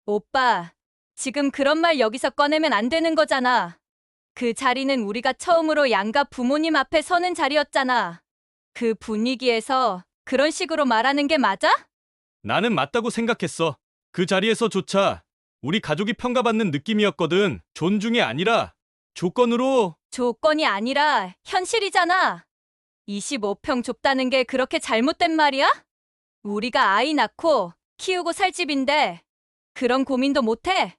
오빠, 지금 그런 말 여기서 꺼내면 안 되는 거잖아. 그 자리는 우리가 처음으로 양가 부모님 앞에 서는 자리였잖아. 그 분위기에서 그런 식으로 말하는 게 맞아? 나는 맞다고 생각했어. 그 자리에서조차 우리 가족이 평가받는 느낌이었거든. 존중이 아니라 조건으로. 조건이 아니라 현실이잖아. 25평 좁다는 게 그렇게 잘못된 말이야? 우리가 아이 낳고 키우고 살 집인데 그런 고민도 못 해?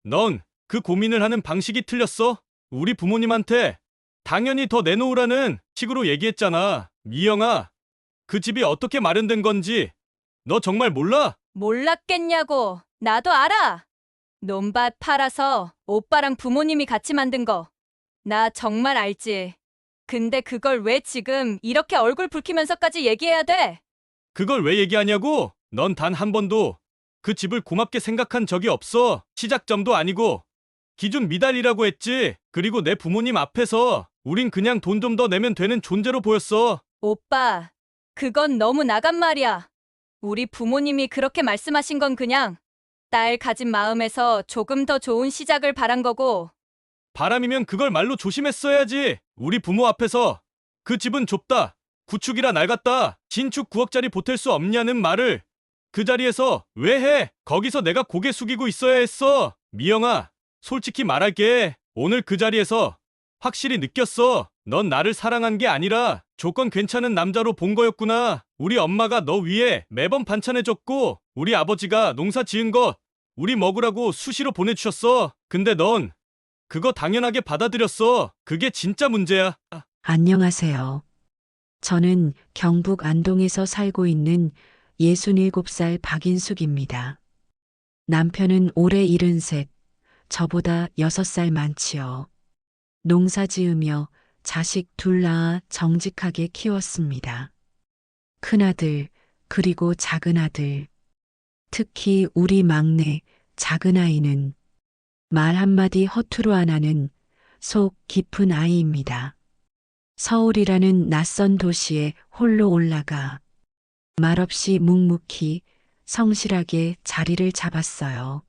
넌 그 고민을 하는 방식이 틀렸어. 우리 부모님한테 당연히 더 내놓으라는 식으로 얘기했잖아. 미영아, 그 집이 어떻게 마련된 건지 너 정말 몰라? 몰랐겠냐고. 나도 알아. 논밭 팔아서 오빠랑 부모님이 같이 만든 거. 나 정말 알지. 근데 그걸 왜 지금 이렇게 얼굴 붉히면서까지 얘기해야 돼? 그걸 왜 얘기하냐고? 넌 단 한 번도 그 집을 고맙게 생각한 적이 없어. 시작점도 아니고 기준 미달이라고 했지. 그리고 내 부모님 앞에서 우린 그냥 돈 좀 더 내면 되는 존재로 보였어. 오빠, 그건 너무 나간 말이야. 우리 부모님이 그렇게 말씀하신 건 그냥 딸 가진 마음에서 조금 더 좋은 시작을 바란 거고, 바람이면 그걸 말로 조심했어야지. 우리 부모 앞에서 그 집은 좁다, 구축이라 낡았다, 신축 9억짜리 보탤 수 없냐는 말을 그 자리에서 왜 해? 거기서 내가 고개 숙이고 있어야 했어. 미영아, 솔직히 말할게. 오늘 그 자리에서 확실히 느꼈어. 넌 나를 사랑한 게 아니라 조건 괜찮은 남자로 본 거였구나. 우리 엄마가 너 위해 매번 반찬해줬고 우리 아버지가 농사 지은 것 우리 먹으라고 수시로 보내주셨어. 근데 넌 그거 당연하게 받아들였어. 그게 진짜 문제야. 안녕하세요. 저는 경북 안동에서 살고 있는 67살 박인숙입니다. 남편은 올해 73, 저보다 6살 많지요. 농사 지으며 자식 둘 낳아 정직하게 키웠습니다. 큰아들, 그리고 작은아들. 특히 우리 막내 작은아이는 말 한마디 허투루 안 하는 속 깊은 아이입니다. 서울이라는 낯선 도시에 홀로 올라가 말없이 묵묵히 성실하게 자리를 잡았어요.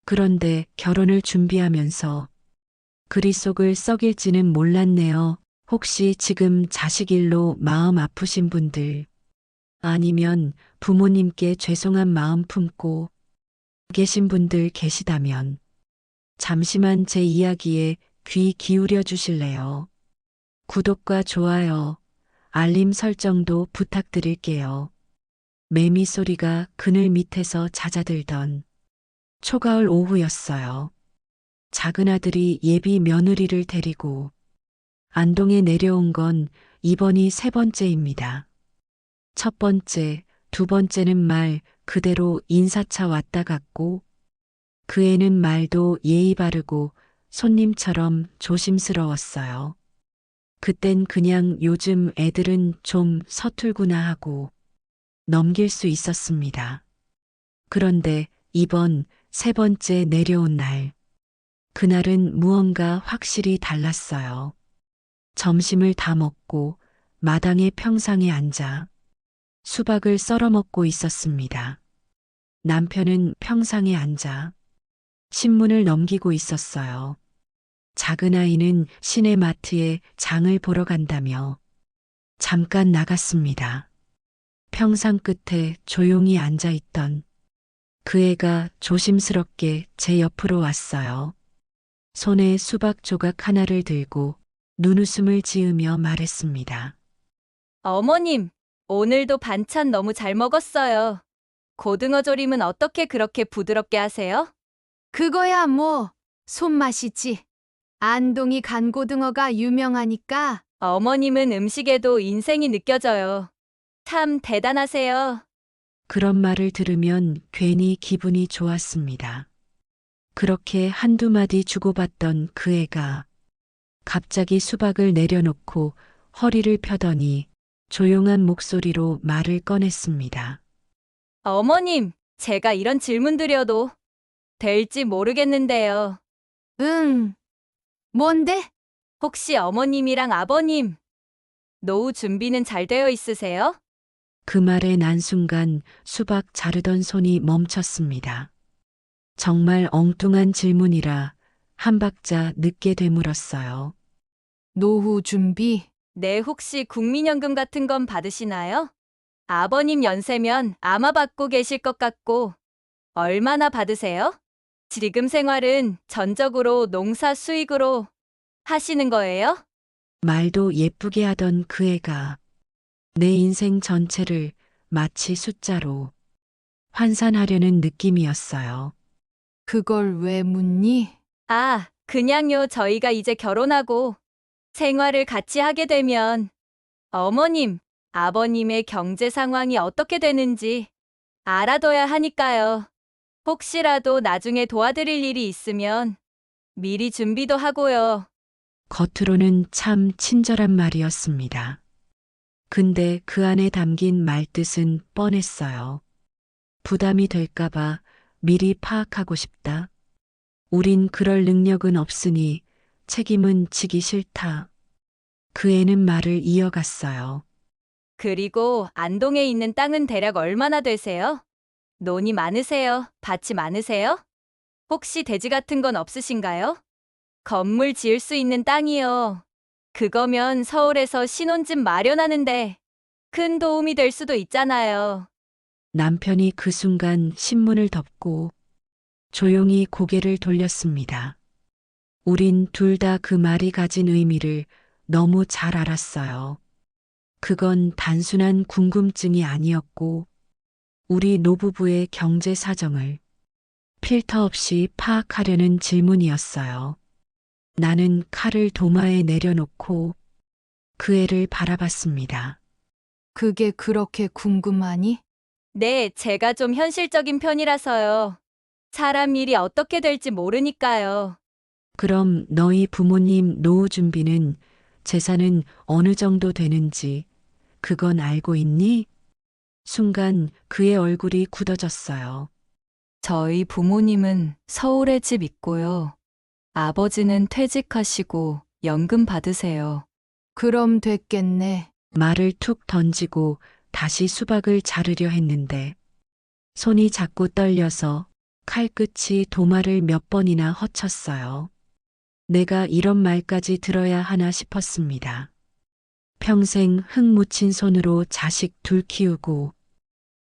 그런데 결혼을 준비하면서 그리 속을 썩일지는 몰랐네요. 혹시 지금 자식 일로 마음 아프신 분들, 아니면 부모님께 죄송한 마음 품고 계신 분들 계시다면 잠시만 제 이야기에 귀 기울여 주실래요? 구독과 좋아요, 알림 설정도 부탁드릴게요. 매미 소리가 그늘 밑에서 잦아들던 초가을 오후였어요. 작은아들이 예비 며느리를 데리고 안동에 내려온 건 이번이 세 번째입니다. 첫 번째, 두 번째는 말 그대로 인사차 왔다 갔고 그 애는 말도 예의 바르고 손님처럼 조심스러웠어요. 그땐 그냥 요즘 애들은 좀 서툴구나 하고 넘길 수 있었습니다. 그런데 이번 세 번째 내려온 날, 그날은 무언가 확실히 달랐어요. 점심을 다 먹고 마당의 평상에 앉아 수박을 썰어 먹고 있었습니다. 남편은 평상에 앉아 신문을 넘기고 있었어요. 작은아이는 시내 마트에 장을 보러 간다며 잠깐 나갔습니다. 평상 끝에 조용히 앉아 있던 그 애가 조심스럽게 제 옆으로 왔어요. 손에 수박 조각 하나를 들고 눈웃음을 지으며 말했습니다. 어머님, 오늘도 반찬 너무 잘 먹었어요. 고등어 조림은 어떻게 그렇게 부드럽게 하세요? 그거야 뭐 손맛이지. 안동이 간고등어가 유명하니까. 어머님은 음식에도 인생이 느껴져요. 참 대단하세요. 그런 말을 들으면 괜히 기분이 좋았습니다. 그렇게 한두 마디 주고받던 그 애가 갑자기 수박을 내려놓고 허리를 펴더니 조용한 목소리로 말을 꺼냈습니다. 어머님, 제가 이런 질문 드려도 될지 모르겠는데요. 응. 뭔데? 혹시 어머님이랑 아버님, 노후 준비는 잘 되어 있으세요? 그 말에 난 순간 수박 자르던 손이 멈췄습니다. 정말 엉뚱한 질문이라 한 박자 늦게 되물었어요. 노후 준비? 네, 혹시 국민연금 같은 건 받으시나요? 아버님 연세면 아마 받고 계실 것 같고, 얼마나 받으세요? 지금 생활은 전적으로 농사 수익으로 하시는 거예요? 말도 예쁘게 하던 그 애가 내 인생 전체를 마치 숫자로 환산하려는 느낌이었어요. 그걸 왜 묻니? 아, 그냥요. 저희가 이제 결혼하고 생활을 같이 하게 되면 어머님, 아버님의 경제 상황이 어떻게 되는지 알아둬야 하니까요. 혹시라도 나중에 도와드릴 일이 있으면 미리 준비도 하고요. 겉으로는 참 친절한 말이었습니다. 근데 그 안에 담긴 말뜻은 뻔했어요. 부담이 될까봐 미리 파악하고 싶다. 우린 그럴 능력은 없으니 책임은 지기 싫다. 그 애는 말을 이어갔어요. 그리고 안동에 있는 땅은 대략 얼마나 되세요? 논이 많으세요? 밭이 많으세요? 혹시 대지 같은 건 없으신가요? 건물 지을 수 있는 땅이요. 그거면 서울에서 신혼집 마련하는데 큰 도움이 될 수도 있잖아요. 남편이 그 순간 신문을 덮고 조용히 고개를 돌렸습니다. 우린 둘 다 그 말이 가진 의미를 너무 잘 알았어요. 그건 단순한 궁금증이 아니었고, 우리 노부부의 경제 사정을 필터 없이 파악하려는 질문이었어요. 나는 칼을 도마에 내려놓고 그 애를 바라봤습니다. 그게 그렇게 궁금하니? 네, 제가 좀 현실적인 편이라서요. 사람 일이 어떻게 될지 모르니까요. 그럼 너희 부모님 노후 준비는 재산은 어느 정도 되는지 그건 알고 있니? 순간 그의 얼굴이 굳어졌어요. 저희 부모님은 서울에 집 있고요. 아버지는 퇴직하시고 연금 받으세요. 그럼 됐겠네. 말을 툭 던지고 다시 수박을 자르려 했는데 손이 자꾸 떨려서 칼끝이 도마를 몇 번이나 헛쳤어요. 내가 이런 말까지 들어야 하나 싶었습니다. 평생 흙 묻힌 손으로 자식 둘 키우고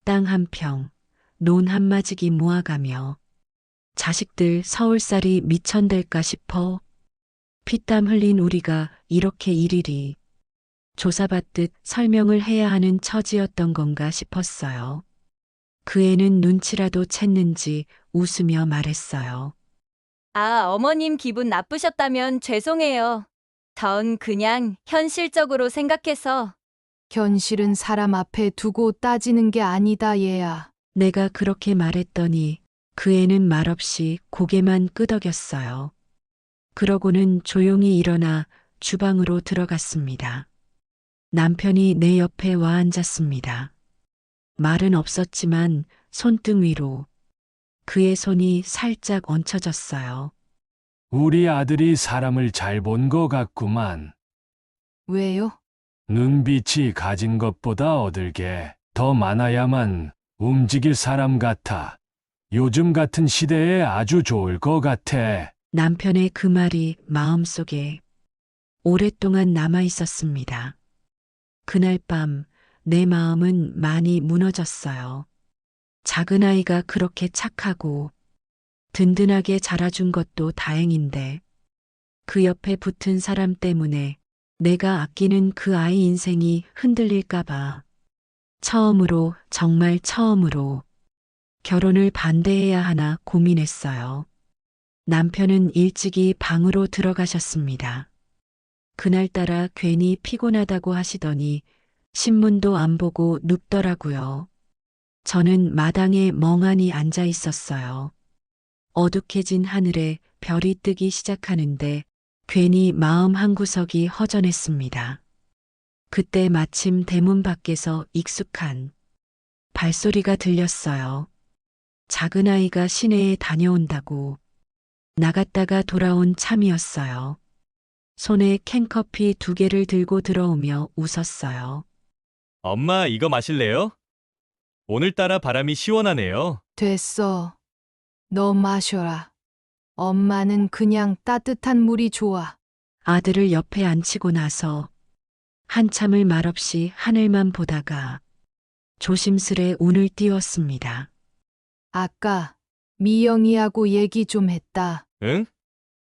땅 한 평, 논 한 마지기 모아가며 자식들 서울살이 미천될까 싶어 피땀 흘린 우리가 이렇게 일일이 조사받듯 설명을 해야 하는 처지였던 건가 싶었어요. 그 애는 눈치라도 챘는지 웃으며 말했어요. 아, 어머님 기분 나쁘셨다면 죄송해요. 전 그냥 현실적으로 생각해서 현실은 사람 앞에 두고 따지는 게 아니다, 얘야. 내가 그렇게 말했더니 그 애는 말없이 고개만 끄덕였어요. 그러고는 조용히 일어나 주방으로 들어갔습니다. 남편이 내 옆에 와 앉았습니다. 말은 없었지만 손등 위로 그의 손이 살짝 얹혀졌어요. 우리 아들이 사람을 잘 본 것 같구만. 왜요? 눈빛이 가진 것보다 얻을 게 더 많아야만 움직일 사람 같아. 요즘 같은 시대에 아주 좋을 것 같아. 남편의 그 말이 마음속에 오랫동안 남아 있었습니다. 그날 밤 내 마음은 많이 무너졌어요. 작은 아이가 그렇게 착하고 든든하게 자라준 것도 다행인데 그 옆에 붙은 사람 때문에 내가 아끼는 그 아이 인생이 흔들릴까봐 처음으로, 정말 처음으로 결혼을 반대해야 하나 고민했어요. 남편은 일찍이 방으로 들어가셨습니다. 그날따라 괜히 피곤하다고 하시더니 신문도 안 보고 눕더라고요. 저는 마당에 멍하니 앉아 있었어요. 어둑해진 하늘에 별이 뜨기 시작하는데 괜히 마음 한구석이 허전했습니다. 그때 마침 대문 밖에서 익숙한 발소리가 들렸어요. 작은 아이가 시내에 다녀온다고 나갔다가 돌아온 참이었어요. 손에 캔커피 2개를 들고 들어오며 웃었어요. 엄마, 이거 마실래요? 오늘따라 바람이 시원하네요. 됐어. 너 마셔라. 엄마는 그냥 따뜻한 물이 좋아. 아들을 옆에 앉히고 나서 한참을 말없이 하늘만 보다가 조심스레 운을 띄웠습니다. 아까 미영이하고 얘기 좀 했다. 응?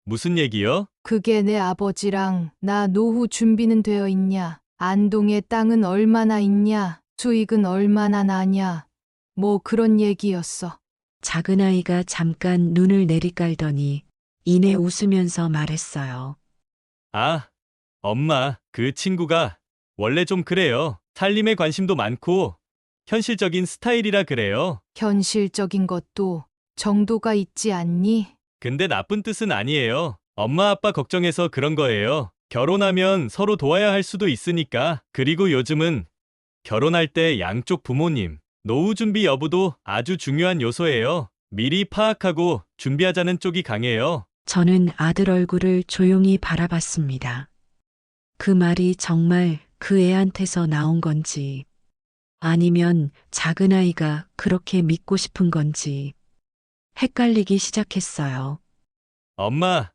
무슨 얘기요? 그게 내 아버지랑 나 노후 준비는 되어 있냐? 안동에 땅은 얼마나 있냐? 수익은 얼마나 나냐? 뭐 그런 얘기였어. 작은아이가 잠깐 눈을 내리깔더니 이내 웃으면서 말했어요. 아, 엄마, 그 친구가 원래 좀 그래요. 살림에 관심도 많고 현실적인 스타일이라 그래요. 현실적인 것도 정도가 있지 않니? 근데 나쁜 뜻은 아니에요. 엄마 아빠 걱정해서 그런 거예요. 결혼하면 서로 도와야 할 수도 있으니까. 그리고 요즘은 결혼할 때 양쪽 부모님, 노후 준비 여부도 아주 중요한 요소예요. 미리 파악하고 준비하자는 쪽이 강해요. 저는 아들 얼굴을 조용히 바라봤습니다. 그 말이 정말 그 애한테서 나온 건지 아니면 작은아이가 그렇게 믿고 싶은 건지 헷갈리기 시작했어요. 엄마,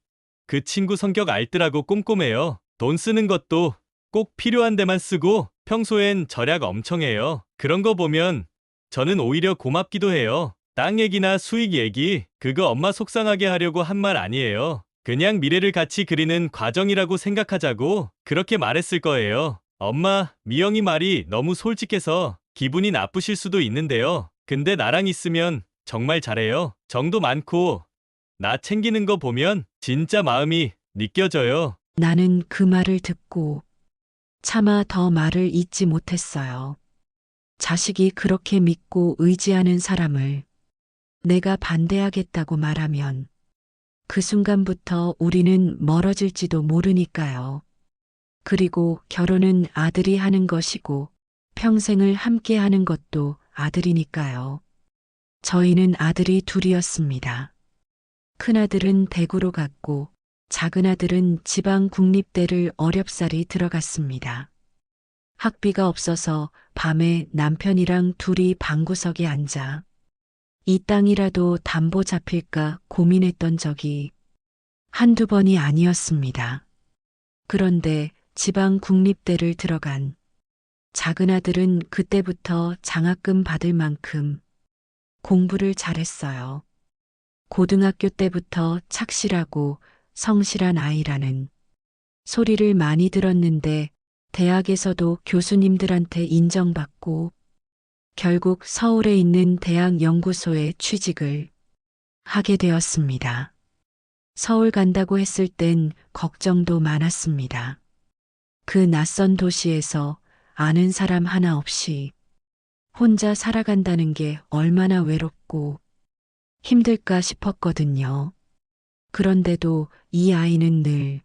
그 친구 성격 알뜰하고 꼼꼼해요. 돈 쓰는 것도 꼭 필요한 데만 쓰고 평소엔 절약 엄청 해요. 그런 거 보면 저는 오히려 고맙기도 해요. 땅 얘기나 수익 얘기, 그거 엄마 속상하게 하려고 한 말 아니에요. 그냥 미래를 같이 그리는 과정이라고 생각하자고 그렇게 말했을 거예요. 엄마, 미영이 말이 너무 솔직해서 기분이 나쁘실 수도 있는데요. 근데 나랑 있으면 정말 잘해요. 정도 많고 나 챙기는 거 보면 진짜 마음이 느껴져요. 나는 그 말을 듣고 차마 더 말을 잇지 못했어요. 자식이 그렇게 믿고 의지하는 사람을 내가 반대하겠다고 말하면 그 순간부터 우리는 멀어질지도 모르니까요. 그리고 결혼은 아들이 하는 것이고 평생을 함께 하는 것도 아들이니까요. 저희는 아들이 둘이었습니다. 큰아들은 대구로 갔고 작은아들은 지방 국립대를 어렵사리 들어갔습니다. 학비가 없어서 밤에 남편이랑 둘이 방구석에 앉아 이 땅이라도 담보 잡힐까 고민했던 적이 한두 번이 아니었습니다. 그런데 지방 국립대를 들어간 작은아들은 그때부터 장학금 받을 만큼 공부를 잘했어요. 고등학교 때부터 착실하고 성실한 아이라는 소리를 많이 들었는데 대학에서도 교수님들한테 인정받고 결국 서울에 있는 대학 연구소에 취직을 하게 되었습니다. 서울 간다고 했을 땐 걱정도 많았습니다. 그 낯선 도시에서 아는 사람 하나 없이 혼자 살아간다는 게 얼마나 외롭고 힘들까 싶었거든요. 그런데도 이 아이는 늘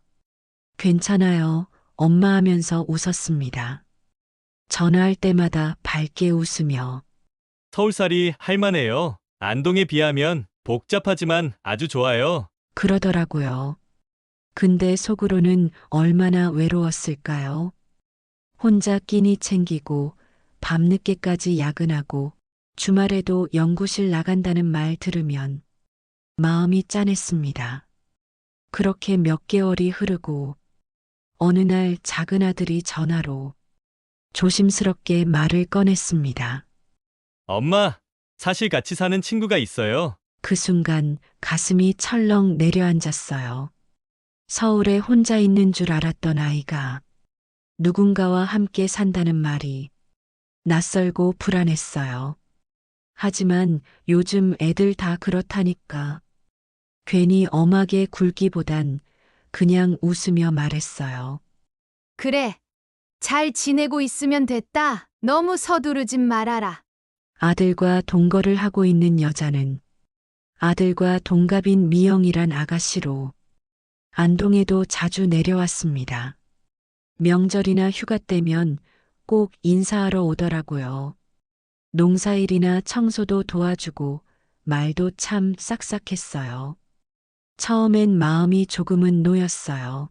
괜찮아요, 엄마 하면서 웃었습니다. 전화할 때마다 밝게 웃으며 서울살이 할만해요. 안동에 비하면 복잡하지만 아주 좋아요. 그러더라고요. 근데 속으로는 얼마나 외로웠을까요? 혼자 끼니 챙기고 밤늦게까지 야근하고 주말에도 연구실 나간다는 말 들으면 마음이 짠했습니다. 그렇게 몇 개월이 흐르고 어느 날 작은아들이 전화로 조심스럽게 말을 꺼냈습니다. 엄마, 사실 같이 사는 친구가 있어요. 그 순간 가슴이 철렁 내려앉았어요. 서울에 혼자 있는 줄 알았던 아이가 누군가와 함께 산다는 말이 낯설고 불안했어요. 하지만 요즘 애들 다 그렇다니까. 괜히 엄하게 굴기보단 그냥 웃으며 말했어요. 그래. 잘 지내고 있으면 됐다. 너무 서두르진 말아라. 아들과 동거를 하고 있는 여자는 아들과 동갑인 미영이란 아가씨로 안동에도 자주 내려왔습니다. 명절이나 휴가 때면 꼭 인사하러 오더라고요. 농사일이나 청소도 도와주고 말도 참 싹싹했어요. 처음엔 마음이 조금은 놓였어요.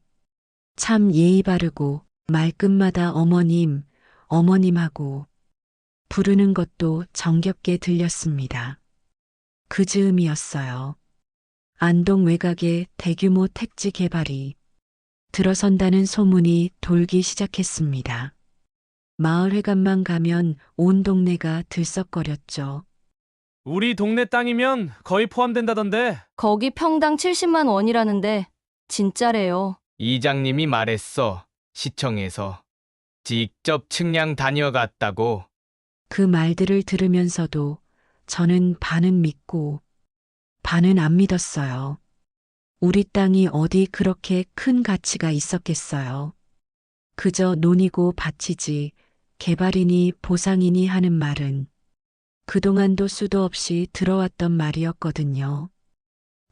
참 예의 바르고 말끝마다 어머님, 어머님하고 부르는 것도 정겹게 들렸습니다. 그 즈음이었어요. 안동 외곽에 대규모 택지 개발이 들어선다는 소문이 돌기 시작했습니다. 마을 회관만 가면 온 동네가 들썩거렸죠. 우리 동네 땅이면 거의 포함된다던데. 거기 평당 70만 원이라는데 진짜래요. 이장님이 말했어. 시청에서 직접 측량 다녀갔다고. 그 말들을 들으면서도 저는 반은 믿고 반은 안 믿었어요. 우리 땅이 어디 그렇게 큰 가치가 있었겠어요. 그저 논이고 밭이지 개발이니 보상이니 하는 말은 그동안도 수도 없이 들어왔던 말이었거든요.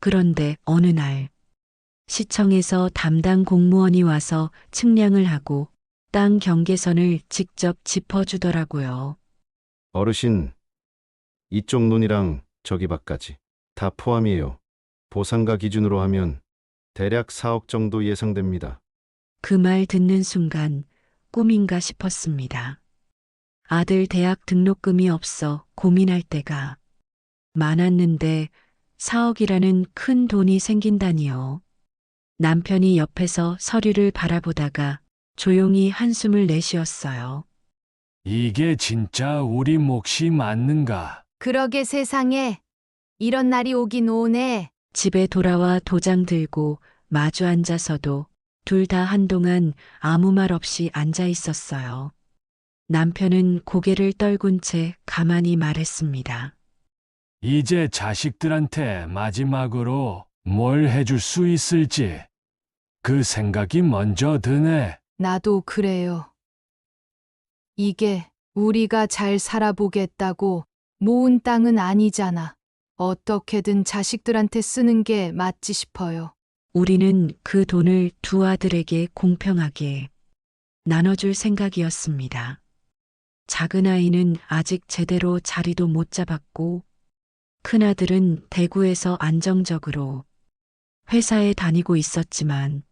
그런데 어느 날 시청에서 담당 공무원이 와서 측량을 하고 땅 경계선을 직접 짚어주더라고요. 어르신, 이쪽 논이랑 저기 밭까지 다 포함이에요. 보상가 기준으로 하면 대략 4억 정도 예상됩니다. 그 말 듣는 순간 꿈인가 싶었습니다. 아들 대학 등록금이 없어 고민할 때가 많았는데 4억이라는 큰 돈이 생긴다니요. 남편이 옆에서 서류를 바라보다가 조용히 한숨을 내쉬었어요. 이게 진짜 우리 몫이 맞는가? 그러게 세상에 이런 날이 오긴 오네. 집에 돌아와 도장 들고 마주 앉아서도 둘 다 한동안 아무 말 없이 앉아 있었어요. 남편은 고개를 떨군 채 가만히 말했습니다. 이제 자식들한테 마지막으로 뭘 해줄 수 있을지 그 생각이 먼저 드네. 나도 그래요. 이게 우리가 잘 살아보겠다고 모은 땅은 아니잖아. 어떻게든 자식들한테 쓰는 게 맞지 싶어요. 우리는 그 돈을 두 아들에게 공평하게 나눠줄 생각이었습니다. 작은 아이는 아직 제대로 자리도 못 잡았고, 큰아들은 대구에서 안정적으로 회사에 다니고 있었지만,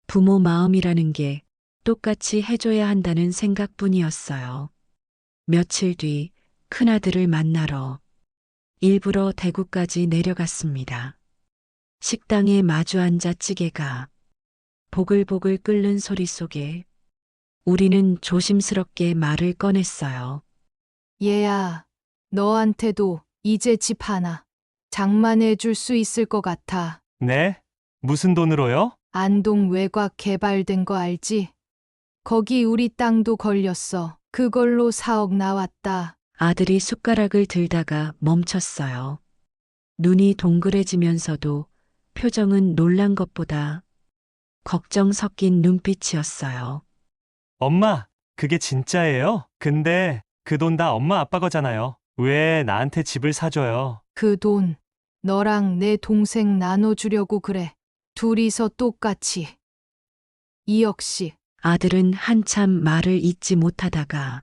부모 마음이라는 게 똑같이 해줘야 한다는 생각뿐이었어요. 며칠 뒤 큰아들을 만나러 일부러 대구까지 내려갔습니다. 식당에 마주 앉아 찌개가 보글보글 끓는 소리 속에 우리는 조심스럽게 말을 꺼냈어요. 얘야, 너한테도 이제 집 하나 장만해 줄 수 있을 것 같아. 네? 무슨 돈으로요? 안동 외곽 개발된 거 알지? 거기 우리 땅도 걸렸어. 그걸로 4억 나왔다. 아들이 숟가락을 들다가 멈췄어요. 눈이 동그래지면서도 표정은 놀란 것보다 걱정 섞인 눈빛이었어요. 엄마, 그게 진짜예요? 근데 그 돈 다 엄마 아빠 거잖아요. 왜 나한테 집을 사줘요? 그 돈 너랑 내 동생 나눠주려고 그래. 둘이서 똑같이. 2억씩. 아들은 한참 말을 잇지 못하다가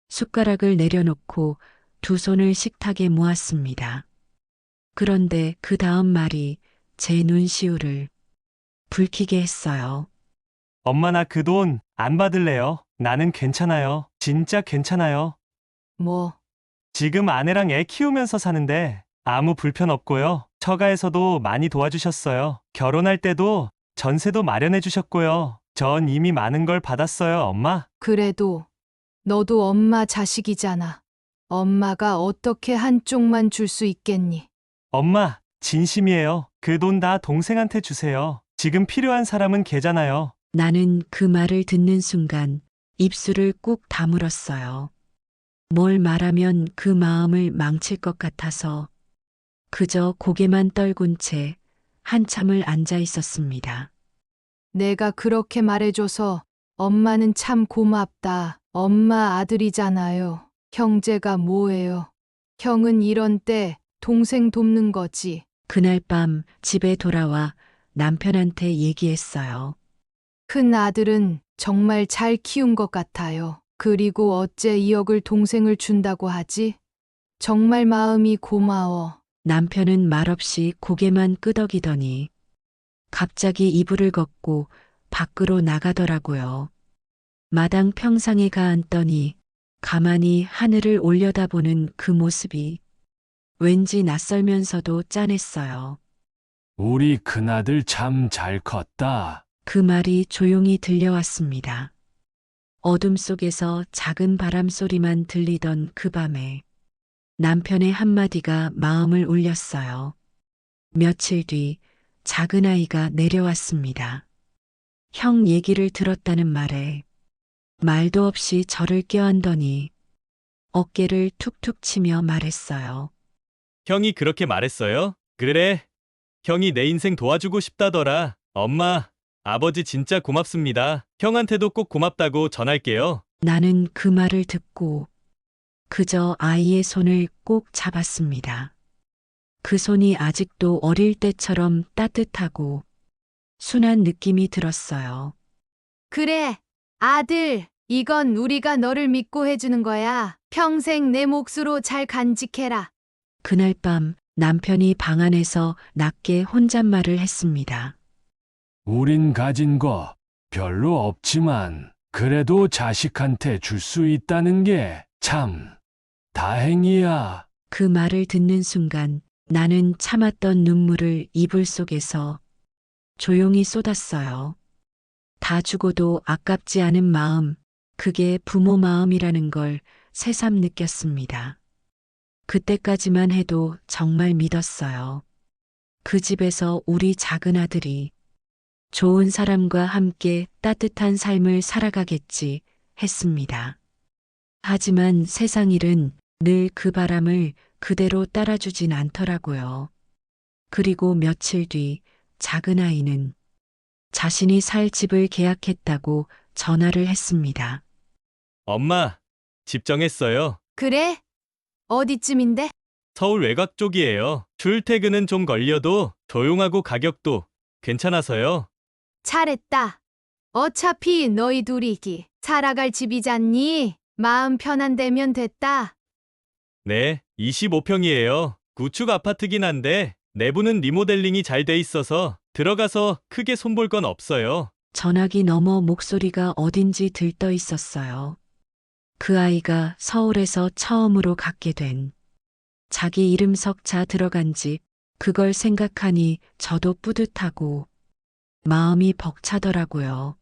숟가락을 내려놓고 두 손을 식탁에 모았습니다. 그런데 그 다음 말이 제 눈시울을 붉히게 했어요. 엄마, 나 그 돈 안 받을래요. 나는 괜찮아요. 진짜 괜찮아요. 뭐, 지금 아내랑 애 키우면서 사는데 아무 불편 없고요. 처가에서도 많이 도와주셨어요. 결혼할 때도 전세도 마련해 주셨고요. 전 이미 많은 걸 받았어요, 엄마. 그래도 너도 엄마 자식이잖아. 엄마가 어떻게 한쪽만 줄 수 있겠니? 엄마, 진심이에요. 그 돈 다 동생한테 주세요. 지금 필요한 사람은 걔잖아요. 나는 그 말을 듣는 순간 입술을 꾹 다물었어요. 뭘 말하면 그 마음을 망칠 것 같아서 그저 고개만 떨군 채 한참을 앉아 있었습니다. 내가 그렇게 말해줘서 엄마는 참 고맙다. 엄마 아들이잖아요. 형제가 뭐예요? 형은 이런 때 동생 돕는 거지. 그날 밤 집에 돌아와 남편한테 얘기했어요. 큰 아들은 정말 잘 키운 것 같아요. 그리고 어째 2억을 동생을 준다고 하지? 정말 마음이 고마워. 남편은 말없이 고개만 끄덕이더니 갑자기 이불을 걷고 밖으로 나가더라고요. 마당 평상에 가앉더니 가만히 하늘을 올려다보는 그 모습이 왠지 낯설면서도 짠했어요. 우리 큰아들 참 잘 컸다. 그 말이 조용히 들려왔습니다. 어둠 속에서 작은 바람 소리만 들리던 그 밤에 남편의 한마디가 마음을 울렸어요. 며칠 뒤 작은 아이가 내려왔습니다. 형 얘기를 들었다는 말에 말도 없이 저를 껴안더니 어깨를 툭툭 치며 말했어요. 형이 그렇게 말했어요? 그래. 형이 내 인생 도와주고 싶다더라. 엄마, 아버지 진짜 고맙습니다. 형한테도 꼭 고맙다고 전할게요. 나는 그 말을 듣고 그저 아이의 손을 꼭 잡았습니다. 그 손이 아직도 어릴 때처럼 따뜻하고 순한 느낌이 들었어요. 그래, 아들. 이건 우리가 너를 믿고 해주는 거야. 평생 내 몫으로 잘 간직해라. 그날 밤 남편이 방 안에서 낮게 혼잣말을 했습니다. 우린 가진 거 별로 없지만 그래도 자식한테 줄 수 있다는 게 참 다행이야. 그 말을 듣는 순간 나는 참았던 눈물을 이불 속에서 조용히 쏟았어요. 다 주고도 아깝지 않은 마음, 그게 부모 마음이라는 걸 새삼 느꼈습니다. 그때까지만 해도 정말 믿었어요. 그 집에서 우리 작은 아들이 좋은 사람과 함께 따뜻한 삶을 살아가겠지 했습니다. 하지만 세상 일은 늘 그 바람을 그대로 따라주진 않더라고요. 그리고 며칠 뒤 작은 아이는 자신이 살 집을 계약했다고 전화를 했습니다. 엄마, 집 정했어요. 그래? 어디쯤인데? 서울 외곽 쪽이에요. 출퇴근은 좀 걸려도 조용하고 가격도 괜찮아서요. 잘했다. 어차피 너희 둘이 살아갈 집이잖니. 마음 편한데면 됐다. 네, 25평이에요. 구축 아파트긴 한데 내부는 리모델링이 잘 돼 있어서 들어가서 크게 손볼 건 없어요. 전화기 너머 목소리가 어딘지 들떠 있었어요. 그 아이가 서울에서 처음으로 갖게 된 자기 이름 석자 들어간 집, 그걸 생각하니 저도 뿌듯하고 마음이 벅차더라고요.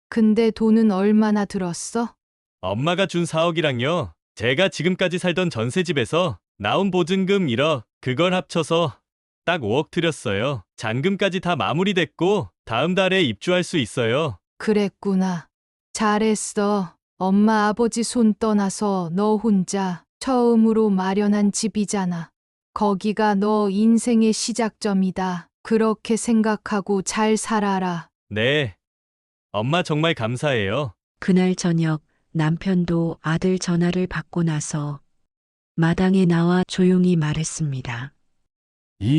근데 돈은 얼마나 들었어? 엄마가 준 4억이랑요. 제가 지금까지 살던 전세집에서 나온 보증금 1억, 그걸 합쳐서 딱 5억 들였어요. 잔금까지 다 마무리됐고 다음 달에 입주할 수 있어요. 그랬구나. 잘했어. 엄마 아버지 손 떠나서 너 혼자 처음으로 마련한 집이잖아. 거기가 너 인생의 시작점이다. 그렇게 생각하고 잘 살아라. 네. 엄마 정말 감사해요. 그날 저녁 남편도 아들 전화를 받고 나서 마당에 나와 조용히 말했습니다.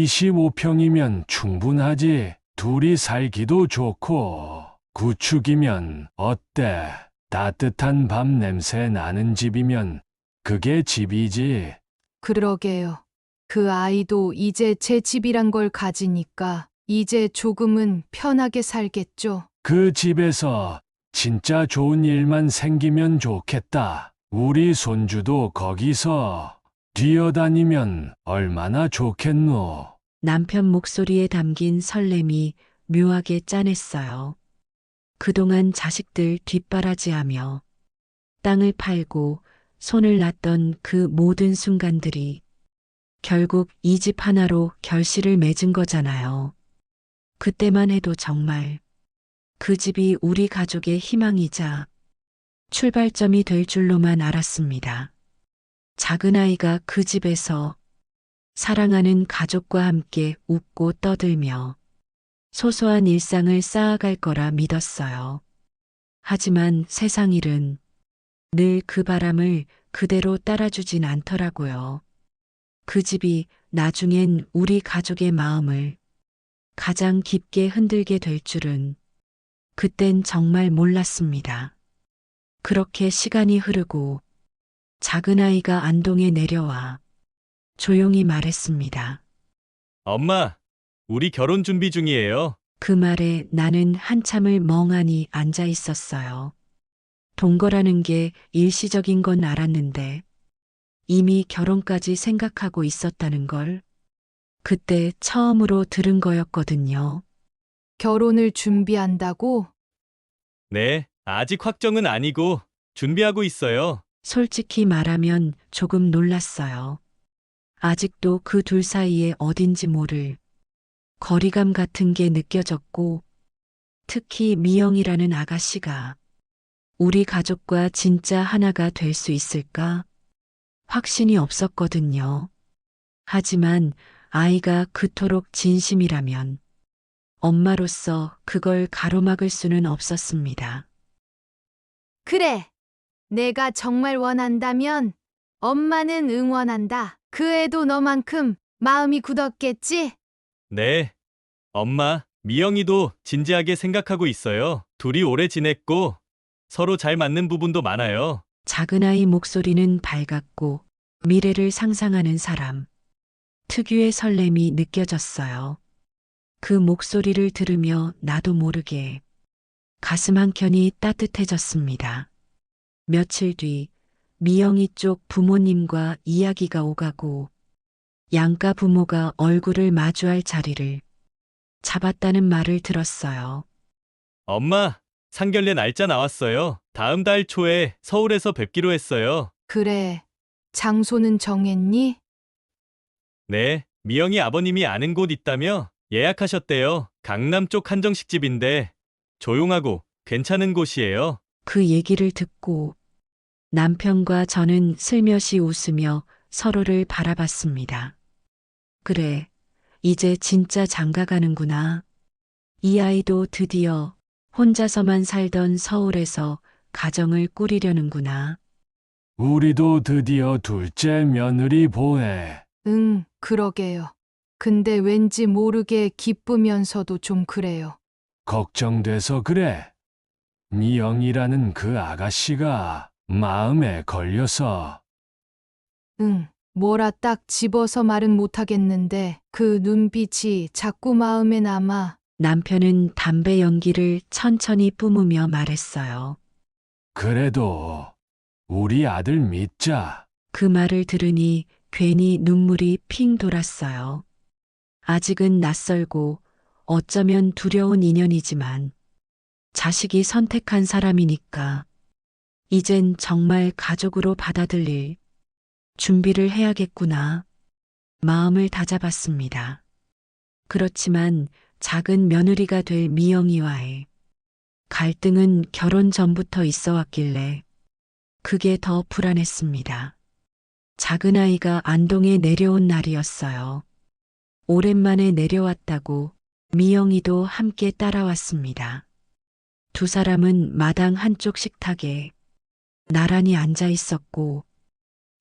25평이면 충분하지. 둘이 살기도 좋고. 구축이면 어때? 따뜻한 밤 냄새 나는 집이면 그게 집이지. 그러게요. 그 아이도 이제 제 집이란 걸 가지니까 이제 조금은 편하게 살겠죠. 그 집에서 진짜 좋은 일만 생기면 좋겠다. 우리 손주도 거기서 뛰어다니면 얼마나 좋겠노. 남편 목소리에 담긴 설렘이 묘하게 짠했어요. 그동안 자식들 뒷바라지하며 땅을 팔고 손을 놨던 그 모든 순간들이 결국 이 집 하나로 결실을 맺은 거잖아요. 그때만 해도 정말 그 집이 우리 가족의 희망이자 출발점이 될 줄로만 알았습니다. 작은 아이가 그 집에서 사랑하는 가족과 함께 웃고 떠들며 소소한 일상을 쌓아갈 거라 믿었어요. 하지만 세상 일은 늘 그 바람을 그대로 따라주진 않더라고요. 그 집이 나중엔 우리 가족의 마음을 가장 깊게 흔들게 될 줄은 그땐 정말 몰랐습니다. 그렇게 시간이 흐르고 작은 아이가 안동에 내려와 조용히 말했습니다. 엄마, 우리 결혼 준비 중이에요. 그 말에 나는 한참을 멍하니 앉아 있었어요. 동거라는 게 일시적인 건 알았는데 이미 결혼까지 생각하고 있었다는 걸 그때 처음으로 들은 거였거든요. 결혼을 준비한다고? 네, 아직 확정은 아니고 준비하고 있어요. 솔직히 말하면 조금 놀랐어요. 아직도 그 둘 사이에 어딘지 모를 거리감 같은 게 느껴졌고, 특히 미영이라는 아가씨가 우리 가족과 진짜 하나가 될 수 있을까? 확신이 없었거든요. 하지만 아이가 그토록 진심이라면 엄마로서 그걸 가로막을 수는 없었습니다. 그래. 내가 정말 원한다면 엄마는 응원한다. 그 애도 너만큼 마음이 굳었겠지? 네. 엄마, 미영이도 진지하게 생각하고 있어요. 둘이 오래 지냈고 서로 잘 맞는 부분도 많아요. 작은 아이 목소리는 밝았고 미래를 상상하는 사람. 특유의 설렘이 느껴졌어요. 그 목소리를 들으며 나도 모르게 가슴 한켠이 따뜻해졌습니다. 며칠 뒤 미영이 쪽 부모님과 이야기가 오가고 양가 부모가 얼굴을 마주할 자리를 잡았다는 말을 들었어요. 엄마, 상견례 날짜 나왔어요. 다음 달 초에 서울에서 뵙기로 했어요. 그래. 장소는 정했니? 네, 미영이 아버님이 아는 곳 있다며 예약하셨대요. 강남 쪽 한정식집인데 조용하고 괜찮은 곳이에요. 그 얘기를 듣고 남편과 저는 슬며시 웃으며 서로를 바라봤습니다. 그래, 이제 진짜 장가가는구나. 이 아이도 드디어 혼자서만 살던 서울에서 가정을 꾸리려는구나. 우리도 드디어 둘째 며느리 보내. 응, 그러게요. 근데 왠지 모르게 기쁘면서도 좀 그래요. 걱정돼서 그래. 미영이라는 그 아가씨가 마음에 걸려서. 응, 뭐라 딱 집어서 말은 못하겠는데 그 눈빛이 자꾸 마음에 남아. 남편은 담배 연기를 천천히 뿜으며 말했어요. 그래도 우리 아들 믿자. 그 말을 들으니 괜히 눈물이 핑 돌았어요. 아직은 낯설고 어쩌면 두려운 인연이지만 자식이 선택한 사람이니까 이젠 정말 가족으로 받아들일 준비를 해야겠구나. 마음을 다잡았습니다. 그렇지만 작은 며느리가 될 미영이와의 갈등은 결혼 전부터 있어 왔길래 그게 더 불안했습니다. 작은 아이가 안동에 내려온 날이었어요. 오랜만에 내려왔다고 미영이도 함께 따라왔습니다. 두 사람은 마당 한쪽 식탁에 나란히 앉아 있었고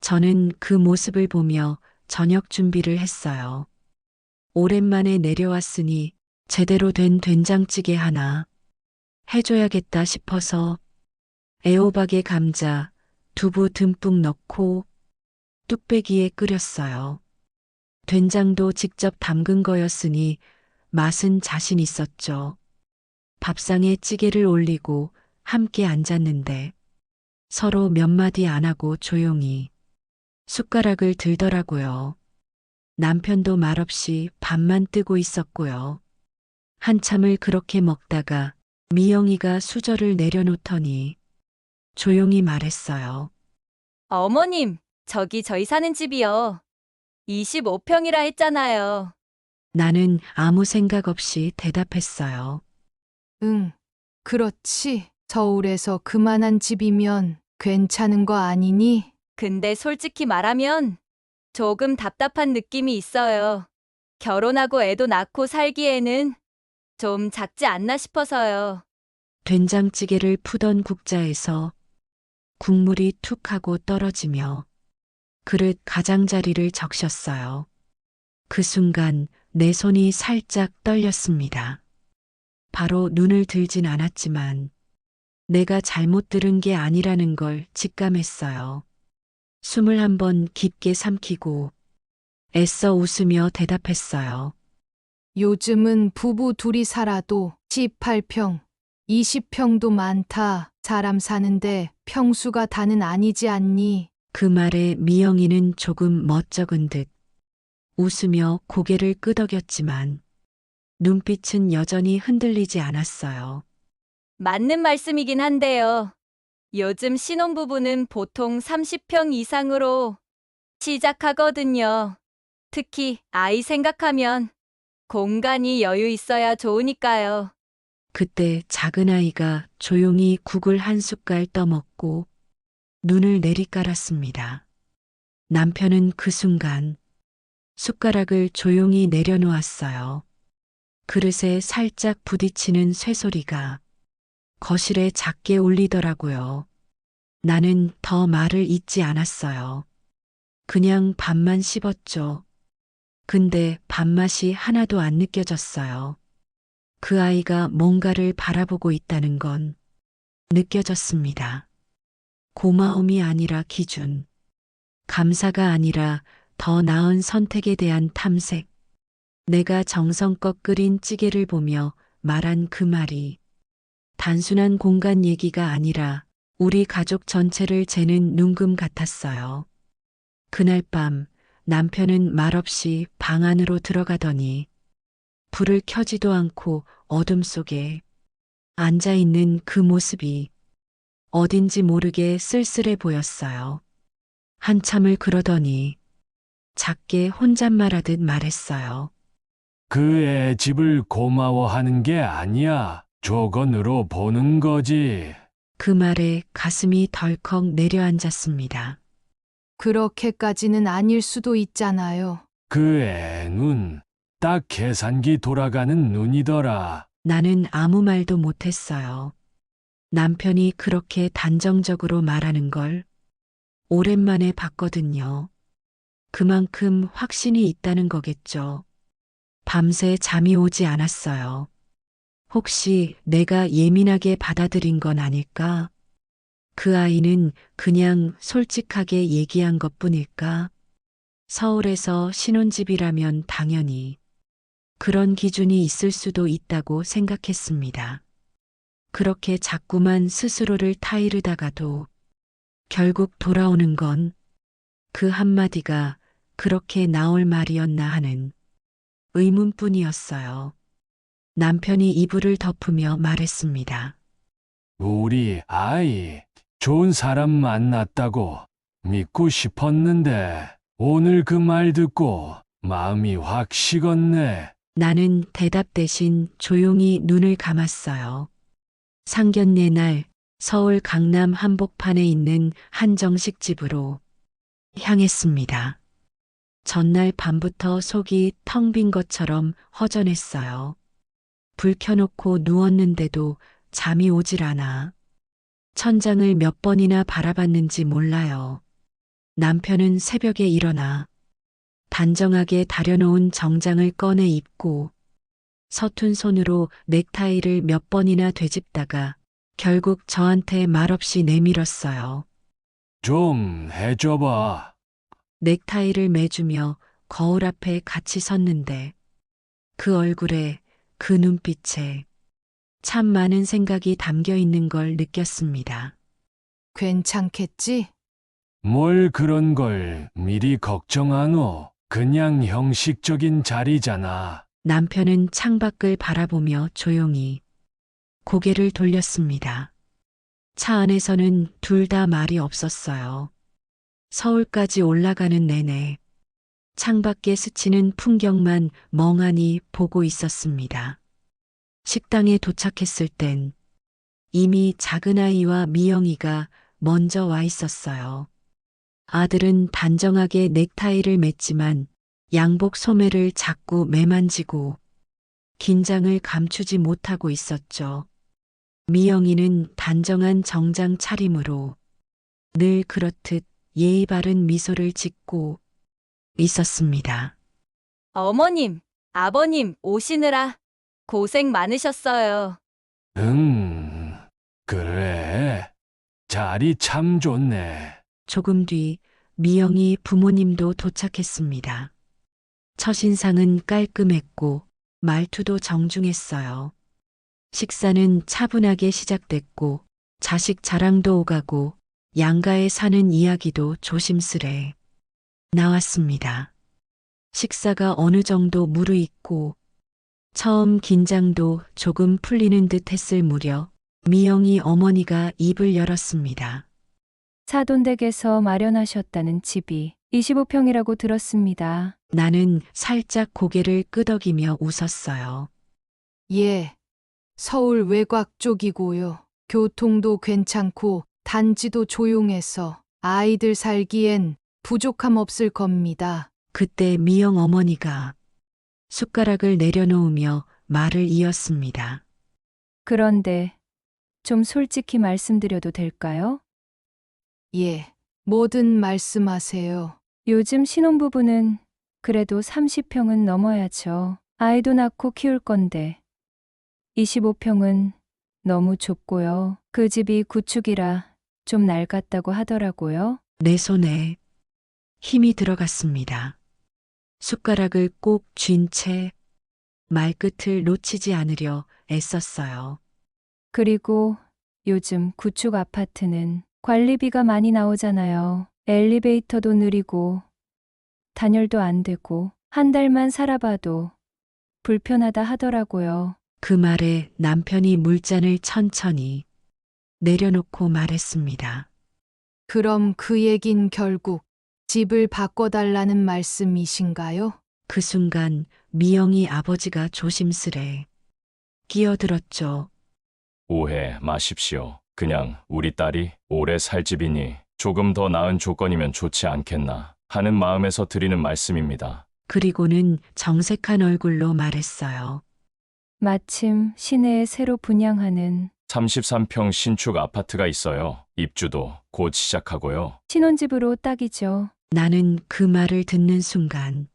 저는 그 모습을 보며 저녁 준비를 했어요. 오랜만에 내려왔으니 제대로 된 된장찌개 하나 해줘야겠다 싶어서 애호박에 감자, 두부 듬뿍 넣고 뚝배기에 끓였어요. 된장도 직접 담근 거였으니 맛은 자신 있었죠. 밥상에 찌개를 올리고 함께 앉았는데 서로 몇 마디 안 하고 조용히 숟가락을 들더라고요. 남편도 말없이 밥만 뜨고 있었고요. 한참을 그렇게 먹다가 미영이가 수저를 내려놓더니 조용히 말했어요. 어머님, 저기 저희 사는 집이요. 25평이라 했잖아요. 나는 아무 생각 없이 대답했어요. 응, 그렇지. 서울에서 그만한 집이면 괜찮은 거 아니니? 근데 솔직히 말하면 조금 답답한 느낌이 있어요. 결혼하고 애도 낳고 살기에는 좀 작지 않나 싶어서요. 된장찌개를 푸던 국자에서 국물이 툭 하고 떨어지며 그릇 가장자리를 적셨어요. 그 순간 내 손이 살짝 떨렸습니다. 바로 눈을 들진 않았지만 내가 잘못 들은 게 아니라는 걸 직감했어요. 숨을 한번 깊게 삼키고 애써 웃으며 대답했어요. 요즘은 부부 둘이 살아도 18평, 20평도 많다. 사람 사는데 평수가 다는 아니지 않니? 그 말에 미영이는 조금 멋쩍은 듯 웃으며 고개를 끄덕였지만 눈빛은 여전히 흔들리지 않았어요. 맞는 말씀이긴 한데요. 요즘 신혼부부는 보통 30평 이상으로 시작하거든요. 특히 아이 생각하면 공간이 여유 있어야 좋으니까요. 그때 작은 아이가 조용히 국을 한 숟갈 떠먹고 눈을 내리깔았습니다. 남편은 그 순간 숟가락을 조용히 내려놓았어요. 그릇에 살짝 부딪히는 쇠소리가 거실에 작게 울리더라고요. 나는 더 말을 잇지 않았어요. 그냥 밥만 씹었죠. 근데 밥맛이 하나도 안 느껴졌어요. 그 아이가 뭔가를 바라보고 있다는 건 느껴졌습니다. 고마움이 아니라 기준, 감사가 아니라 더 나은 선택에 대한 탐색. 내가 정성껏 끓인 찌개를 보며 말한 그 말이 단순한 공간 얘기가 아니라 우리 가족 전체를 재는 눈금 같았어요. 그날 밤 남편은 말없이 방 안으로 들어가더니 불을 켜지도 않고 어둠 속에 앉아 있는 그 모습이 어딘지 모르게 쓸쓸해 보였어요. 한참을 그러더니 작게 혼잣말하듯 말했어요. 그 애 집을 고마워하는 게 아니야. 조건으로 보는 거지. 그 말에 가슴이 덜컥 내려앉았습니다. 그렇게까지는 아닐 수도 있잖아요. 그 애 눈, 딱 계산기 돌아가는 눈이더라. 나는 아무 말도 못했어요. 남편이 그렇게 단정적으로 말하는 걸 오랜만에 봤거든요. 그만큼 확신이 있다는 거겠죠. 밤새 잠이 오지 않았어요. 혹시 내가 예민하게 받아들인 건 아닐까? 그 아이는 그냥 솔직하게 얘기한 것 뿐일까? 서울에서 신혼집이라면 당연히 그런 기준이 있을 수도 있다고 생각했습니다. 그렇게 자꾸만 스스로를 타이르다가도 결국 돌아오는 건 그 한마디가 그렇게 나올 말이었나 하는 의문뿐이었어요. 남편이 이불을 덮으며 말했습니다. 우리 아이, 좋은 사람 만났다고 믿고 싶었는데, 오늘 그 말 듣고 마음이 확 식었네. 나는 대답 대신 조용히 눈을 감았어요. 상견례 날 서울 강남 한복판에 있는 한정식 집으로 향했습니다. 전날 밤부터 속이 텅 빈 것처럼 허전했어요. 불 켜놓고 누웠는데도 잠이 오질 않아. 천장을 몇 번이나 바라봤는지 몰라요. 남편은 새벽에 일어나 단정하게 다려놓은 정장을 꺼내 입고 서툰 손으로 넥타이를 몇 번이나 되짚다가 결국 저한테 말없이 내밀었어요. 좀 해줘봐. 넥타이를 매주며 거울 앞에 같이 섰는데 그 얼굴에 그 눈빛에 참 많은 생각이 담겨 있는 걸 느꼈습니다. 괜찮겠지? 뭘 그런 걸 미리 걱정하노? 그냥 형식적인 자리잖아. 남편은 창밖을 바라보며 조용히 고개를 돌렸습니다. 차 안에서는 둘 다 말이 없었어요. 서울까지 올라가는 내내 창밖에 스치는 풍경만 멍하니 보고 있었습니다. 식당에 도착했을 땐 이미 작은 아이와 미영이가 먼저 와 있었어요. 아들은 단정하게 넥타이를 맸지만 양복 소매를 자꾸 매만지고 긴장을 감추지 못하고 있었죠. 미영이는 단정한 정장 차림으로 늘 그렇듯 예의 바른 미소를 짓고 있었습니다. 어머님, 아버님 오시느라 고생 많으셨어요. 그래. 자리 참 좋네. 조금 뒤 미영이 부모님도 도착했습니다. 첫인상은 깔끔했고 말투도 정중했어요. 식사는 차분하게 시작됐고 자식 자랑도 오가고 양가에 사는 이야기도 조심스레 나왔습니다. 식사가 어느 정도 무르익고 처음 긴장도 조금 풀리는 듯 했을 무렵 미영이 어머니가 입을 열었습니다. 사돈댁에서 마련하셨다는 집이 25평이라고 들었습니다. 나는 살짝 고개를 끄덕이며 웃었어요. 예. 서울 외곽 쪽이고요. 교통도 괜찮고 단지도 조용해서 아이들 살기엔 부족함 없을 겁니다. 그때 미영 어머니가 숟가락을 내려놓으며 말을 이었습니다. 그런데 좀 솔직히 말씀드려도 될까요? 예. 뭐든 말씀하세요. 요즘 신혼부부는 그래도 30평은 넘어야죠. 아이도 낳고 키울 건데 25평은 너무 좁고요. 그 집이 구축이라 좀 낡았다고 하더라고요. 내 손에 힘이 들어갔습니다. 숟가락을 꼭 쥔 채 말끝을 놓치지 않으려 애썼어요. 그리고 요즘 구축 아파트는 관리비가 많이 나오잖아요. 엘리베이터도 느리고 단열도 안 되고 한 달만 살아봐도 불편하다 하더라고요. 그 말에 남편이 물잔을 천천히 내려놓고 말했습니다. 그럼 그 얘긴 결국 집을 바꿔달라는 말씀이신가요? 그 순간 미영이 아버지가 조심스레 끼어들었죠. 오해 마십시오. 그냥 우리 딸이 오래 살 집이니 조금 더 나은 조건이면 좋지 않겠나 하는 마음에서 드리는 말씀입니다. 그리고는 정색한 얼굴로 말했어요. 마침 시내에 새로 분양하는 33평 신축 아파트가 있어요. 입주도 곧 시작하고요. 신혼집으로 딱이죠. 나는 그 말을 듣는 순간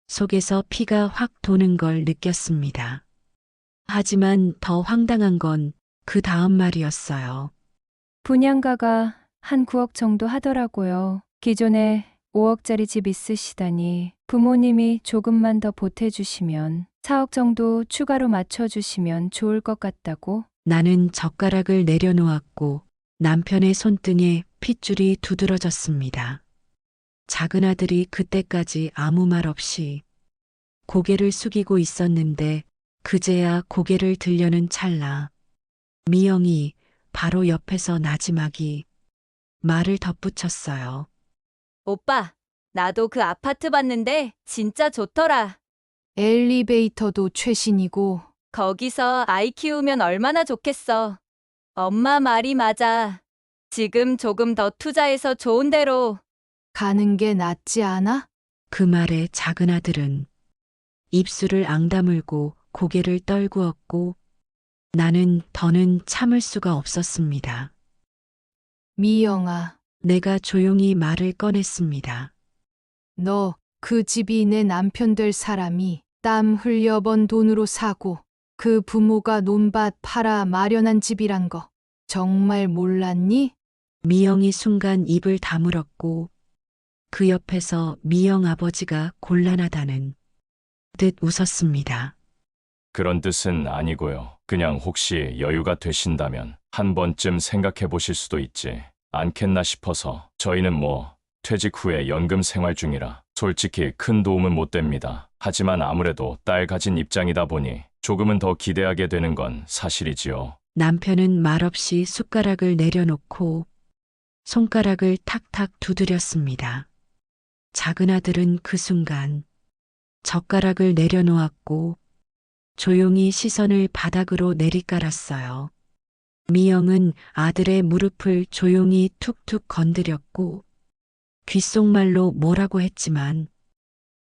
속에서 피가 확 도는 걸 느꼈습니다. 하지만 더 황당한 건 그 다음 말이었어요. 분양가가 한 9억 정도 하더라고요. 기존에 5억짜리 집 있으시다니 부모님이 조금만 더 보태주시면 4억 정도 추가로 맞춰주시면 좋을 것 같다고. 나는 젓가락을 내려놓았고 남편의 손등에 핏줄이 두드러졌습니다. 작은 아들이 그때까지 아무 말 없이 고개를 숙이고 있었는데 그제야 고개를 들려는 찰나 미영이 바로 옆에서 나지막이 말을 덧붙였어요. 오빠, 나도 그 아파트 봤는데 진짜 좋더라. 엘리베이터도 최신이고 거기서 아이 키우면 얼마나 좋겠어. 엄마 말이 맞아. 지금 조금 더 투자해서 좋은 데로. 가는 게 낫지 않아? 그 말에 작은 아들은 입술을 앙다물고 고개를 떨구었고 나는 더는 참을 수가 없었습니다. 미영아, 내가 조용히 말을 꺼냈습니다. 너 그 집이 내 남편 될 사람이 땀 흘려 번 돈으로 사고 그 부모가 논밭 팔아 마련한 집이란 거 정말 몰랐니? 미영이 순간 입을 다물었고 그 옆에서 미영 아버지가 곤란하다는 듯 웃었습니다. 그런 뜻은 아니고요. 그냥 혹시 여유가 되신다면 한 번쯤 생각해 보실 수도 있지 않겠나 싶어서. 저희는 퇴직 후에 연금 생활 중이라 솔직히 큰 도움은 못 됩니다. 하지만 아무래도 딸 가진 입장이다 보니 조금은 더 기대하게 되는 건 사실이지요. 남편은 말없이 숟가락을 내려놓고 손가락을 탁탁 두드렸습니다. 작은 아들은 그 순간 젓가락을 내려놓았고 조용히 시선을 바닥으로 내리깔았어요. 미영은 아들의 무릎을 조용히 툭툭 건드렸고 귓속말로 뭐라고 했지만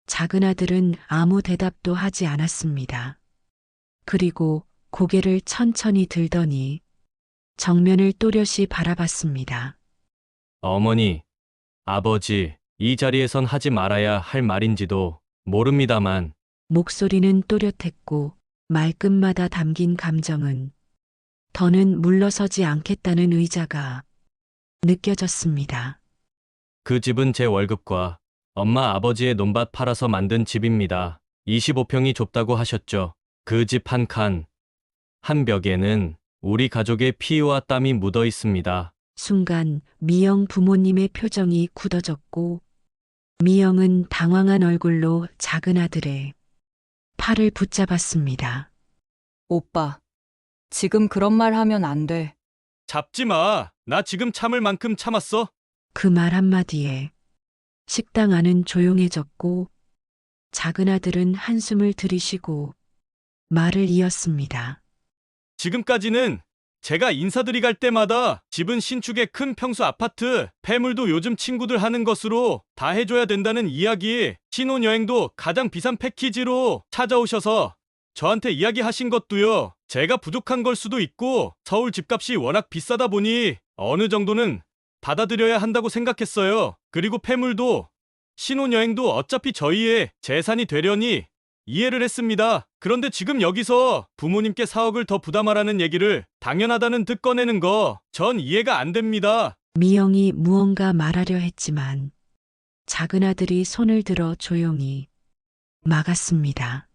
작은 아들은 아무 대답도 하지 않았습니다. 그리고 고개를 천천히 들더니 정면을 또렷이 바라봤습니다. 어머니, 아버지, 이 자리에선 하지 말아야 할 말인지도 모릅니다만 목소리는 또렷했고 말끝마다 담긴 감정은 더는 물러서지 않겠다는 의자가 느껴졌습니다. 그 집은 제 월급과 엄마 아버지의 논밭 팔아서 만든 집입니다. 25평이 좁다고 하셨죠. 그 집 한 칸, 한 벽에는 우리 가족의 피와 땀이 묻어 있습니다. 순간 미영 부모님의 표정이 굳어졌고 미영은 당황한 얼굴로 작은 아들의 팔을 붙잡았습니다. 오빠, 지금 그런 말 하면 안 돼. 잡지 마. 나 지금 참을 만큼 참았어. 그 말 한마디에 식당 안은 조용해졌고 작은 아들은 한숨을 들이쉬고 말을 이었습니다. 지금까지는 제가 인사드리 갈 때마다 집은 신축의 큰 평수 아파트, 폐물도 요즘 친구들 하는 것으로 다 해줘야 된다는 이야기, 신혼여행도 가장 비싼 패키지로 찾아오셔서 저한테 이야기하신 것도요. 제가 부족한 걸 수도 있고 서울 집값이 워낙 비싸다 보니 어느 정도는 받아들여야 한다고 생각했어요. 그리고 폐물도 신혼여행도 어차피 저희의 재산이 되려니 이해를 했습니다. 그런데 지금 여기서 부모님께 4억을 더 부담하라는 얘기를 당연하다는 듯 꺼내는 거 전 이해가 안 됩니다. 미영이 무언가 말하려 했지만 작은 아들이 손을 들어 조용히 막았습니다.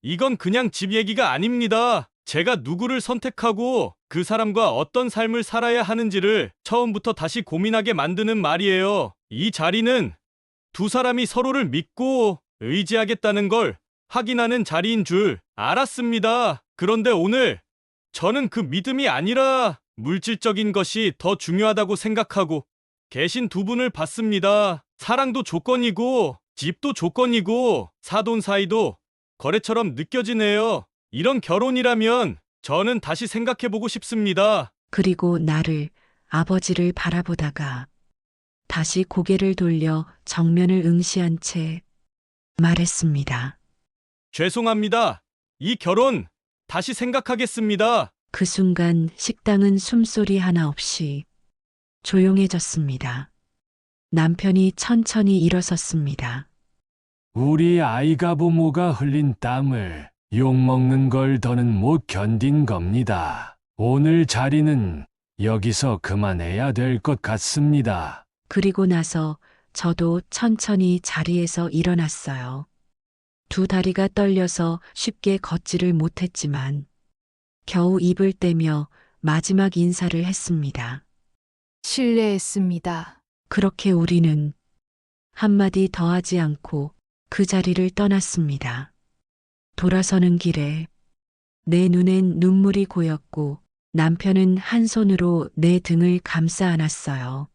이건 그냥 집 얘기가 아닙니다. 제가 누구를 선택하고 그 사람과 어떤 삶을 살아야 하는지를 처음부터 다시 고민하게 만드는 말이에요. 이 자리는 두 사람이 서로를 믿고 의지하겠다는 걸 확인하는 자리인 줄 알았습니다. 그런데 오늘 저는 그 믿음이 아니라 물질적인 것이 더 중요하다고 생각하고 계신 두 분을 봤습니다. 사랑도 조건이고 집도 조건이고 사돈 사이도 거래처럼 느껴지네요. 이런 결혼이라면 저는 다시 생각해보고 싶습니다. 그리고 나를, 아버지를 바라보다가 다시 고개를 돌려 정면을 응시한 채 말했습니다. 죄송합니다. 이 결혼 다시 생각하겠습니다. 그 순간 식당은 숨소리 하나 없이 조용해졌습니다. 남편이 천천히 일어섰습니다. 우리 아이가 부모가 흘린 땀을 욕먹는 걸 더는 못 견딘 겁니다. 오늘 자리는 여기서 그만해야 될 것 같습니다. 그리고 나서 저도 천천히 자리에서 일어났어요. 두 다리가 떨려서 쉽게 걷지를 못했지만 겨우 입을 떼며 마지막 인사를 했습니다. 실례했습니다. 그렇게 우리는 한마디 더하지 않고 그 자리를 떠났습니다. 돌아서는 길에 내 눈엔 눈물이 고였고 남편은 한 손으로 내 등을 감싸 안았어요.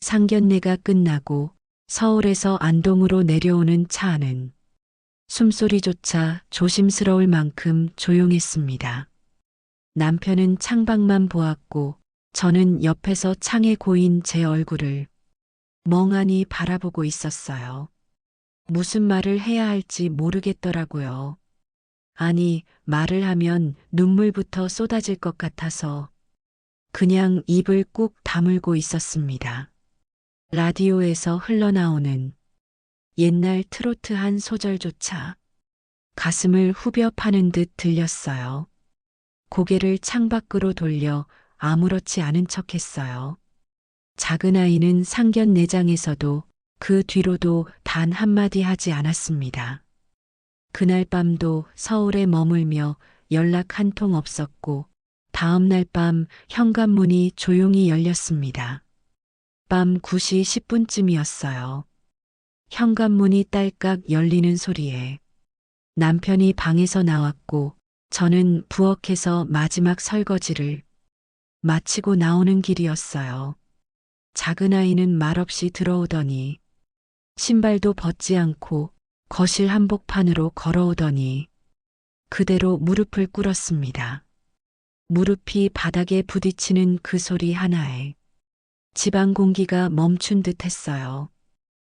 상견례가 끝나고 서울에서 안동으로 내려오는 차 안은 숨소리조차 조심스러울 만큼 조용했습니다. 남편은 창밖만 보았고 저는 옆에서 창에 고인 제 얼굴을 멍하니 바라보고 있었어요. 무슨 말을 해야 할지 모르겠더라고요. 아니, 말을 하면 눈물부터 쏟아질 것 같아서 그냥 입을 꾹 다물고 있었습니다. 라디오에서 흘러나오는 옛날 트로트 한 소절조차 가슴을 후벼 파는 듯 들렸어요. 고개를 창밖으로 돌려 아무렇지 않은 척했어요. 작은 아이는 상견례장에서도 그 뒤로도 단 한마디 하지 않았습니다. 그날 밤도 서울에 머물며 연락 한 통 없었고 다음 날 밤 현관문이 조용히 열렸습니다. 밤 9시 10분쯤이었어요. 현관문이 딸깍 열리는 소리에 남편이 방에서 나왔고 저는 부엌에서 마지막 설거지를 마치고 나오는 길이었어요. 작은 아이는 말없이 들어오더니 신발도 벗지 않고 거실 한복판으로 걸어오더니 그대로 무릎을 꿇었습니다. 무릎이 바닥에 부딪히는 그 소리 하나에 집안 공기가 멈춘 듯 했어요.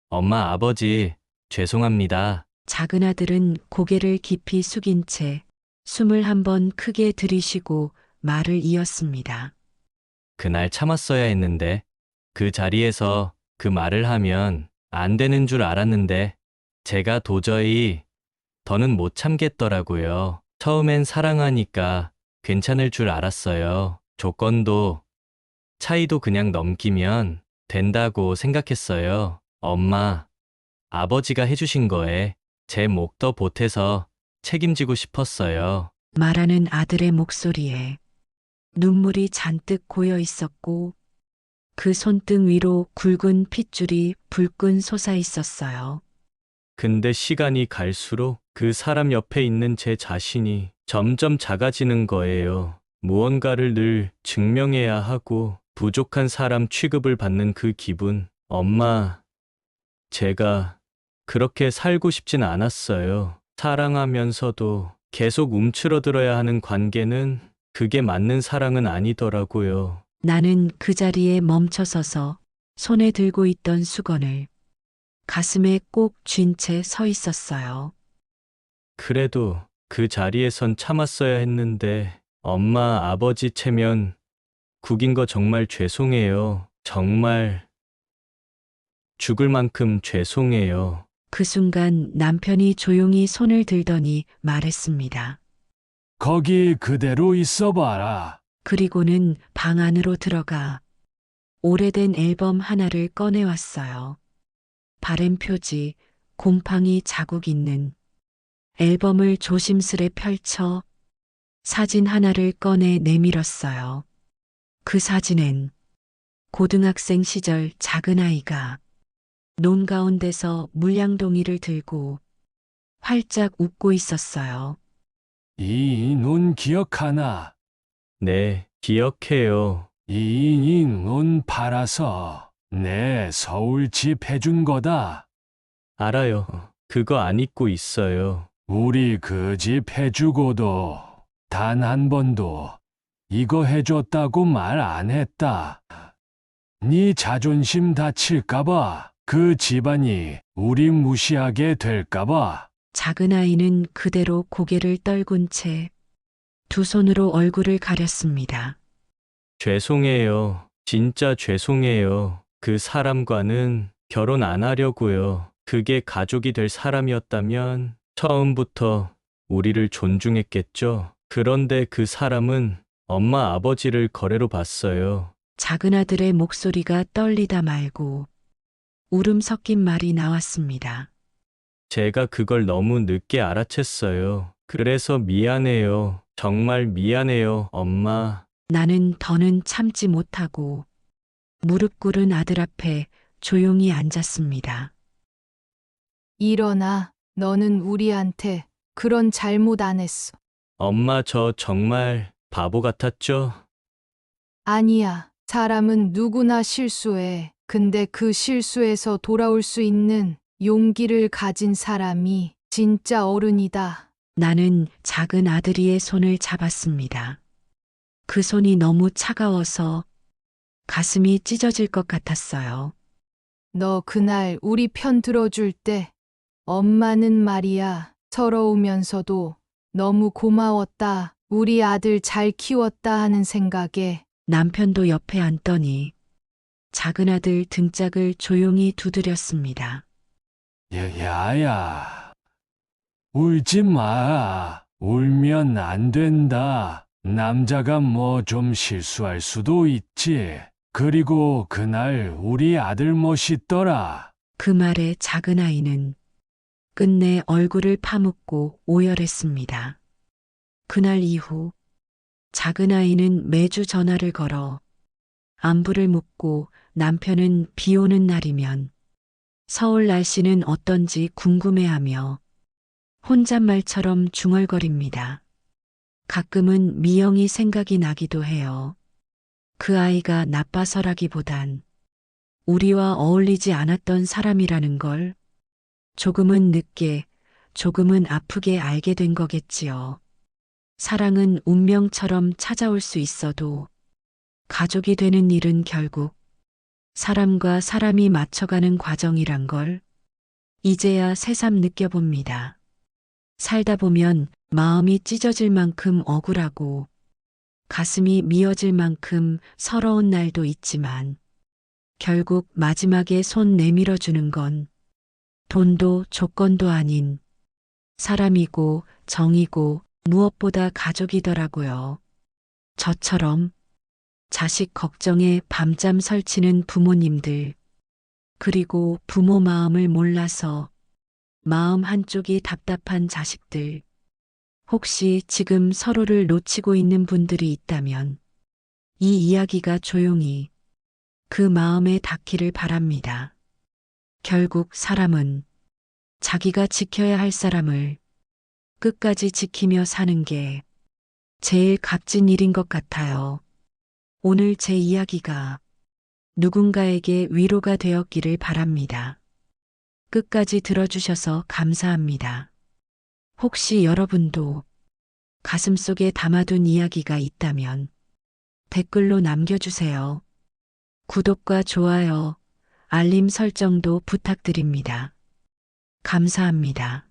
엄마, 아버지, 죄송합니다. 작은 아들은 고개를 깊이 숙인 채 숨을 한번 크게 들이쉬고 말을 이었습니다. 그날 참았어야 했는데 그 자리에서 그 말을 하면 안 되는 줄 알았는데 제가 도저히 더는 못 참겠더라고요. 처음엔 사랑하니까 괜찮을 줄 알았어요. 조건도 차이도 그냥 넘기면 된다고 생각했어요. 엄마, 아버지가 해주신 거에 제 목 더 보태서 책임지고 싶었어요. 말하는 아들의 목소리에 눈물이 잔뜩 고여 있었고 그 손등 위로 굵은 핏줄이 불끈 솟아 있었어요. 근데 시간이 갈수록 그 사람 옆에 있는 제 자신이 점점 작아지는 거예요. 무언가를 늘 증명해야 하고 부족한 사람 취급을 받는 그 기분. 엄마, 제가 그렇게 살고 싶진 않았어요. 사랑하면서도 계속 움츠러들어야 하는 관계는 그게 맞는 사랑은 아니더라고요. 나는 그 자리에 멈춰서서 손에 들고 있던 수건을 가슴에 꼭 쥔 채 서 있었어요. 그래도 그 자리에선 참았어야 했는데 엄마, 아버지 체면 구긴 거 정말 죄송해요. 정말 죽을 만큼 죄송해요. 그 순간 남편이 조용히 손을 들더니 말했습니다. 거기 그대로 있어봐라. 그리고는 방 안으로 들어가 오래된 앨범 하나를 꺼내왔어요. 바램 표지, 곰팡이 자국 있는 앨범을 조심스레 펼쳐 사진 하나를 꺼내 내밀었어요. 그 사진엔 고등학생 시절 작은 아이가 논 가운데서 물량동이를 들고 활짝 웃고 있었어요. 이 눈 기억하나? 네, 기억해요. 이 눈 팔아서 내 서울 집 해준 거다. 알아요. 그거 안 잊고 있어요. 우리 그 집 해주고도 단 한 번도 이거 해줬다고 말 안 했다. 네 자존심 다칠까봐, 그 집안이 우리 무시하게 될까봐. 작은 아이는 그대로 고개를 떨군 채 두 손으로 얼굴을 가렸습니다. 죄송해요. 진짜 죄송해요. 그 사람과는 결혼 안 하려고요. 그게 가족이 될 사람이었다면 처음부터 우리를 존중했겠죠. 그런데 그 사람은 엄마 아버지를 거래로 봤어요. 작은 아들의 목소리가 떨리다 말고 울음 섞인 말이 나왔습니다. 제가 그걸 너무 늦게 알아챘어요. 그래서 미안해요. 정말 미안해요, 엄마. 나는 더는 참지 못하고 무릎 꿇은 아들 앞에 조용히 앉았습니다. 일어나. 너는 우리한테 그런 잘못 안 했어. 엄마, 저 정말 바보 같았죠? 아니야. 사람은 누구나 실수해. 근데 그 실수에서 돌아올 수 있는 용기를 가진 사람이 진짜 어른이다. 나는 작은 아들이의 손을 잡았습니다. 그 손이 너무 차가워서 가슴이 찢어질 것 같았어요. 너 그날 우리 편 들어줄 때 엄마는 말이야, 서러우면서도 너무 고마웠다. 우리 아들 잘 키웠다 하는 생각에. 남편도 옆에 앉더니 작은 아들 등짝을 조용히 두드렸습니다. 야야, 울지 마. 울면 안 된다. 남자가 뭐 좀 실수할 수도 있지. 그리고 그날 우리 아들 멋있더라. 그 말에 작은 아이는 끝내 얼굴을 파묻고 오열했습니다. 그날 이후 작은 아이는 매주 전화를 걸어 안부를 묻고 남편은 비 오는 날이면 서울 날씨는 어떤지 궁금해하며 혼잣말처럼 중얼거립니다. 가끔은 미영이 생각이 나기도 해요. 그 아이가 나빠서라기보단 우리와 어울리지 않았던 사람이라는 걸 조금은 늦게, 조금은 아프게 알게 된 거겠지요. 사랑은 운명처럼 찾아올 수 있어도 가족이 되는 일은 결국 사람과 사람이 맞춰가는 과정이란 걸 이제야 새삼 느껴봅니다. 살다 보면 마음이 찢어질 만큼 억울하고 가슴이 미어질 만큼 서러운 날도 있지만 결국 마지막에 손 내밀어 주는 건 돈도 조건도 아닌 사람이고 정이고 무엇보다 가족이더라고요. 저처럼 자식 걱정에 밤잠 설치는 부모님들, 그리고 부모 마음을 몰라서 마음 한쪽이 답답한 자식들, 혹시 지금 서로를 놓치고 있는 분들이 있다면 이 이야기가 조용히 그 마음에 닿기를 바랍니다. 결국 사람은 자기가 지켜야 할 사람을 끝까지 지키며 사는 게 제일 값진 일인 것 같아요. 오늘 제 이야기가 누군가에게 위로가 되었기를 바랍니다. 끝까지 들어주셔서 감사합니다. 혹시 여러분도 가슴속에 담아둔 이야기가 있다면 댓글로 남겨주세요. 구독과 좋아요, 알림 설정도 부탁드립니다. 감사합니다.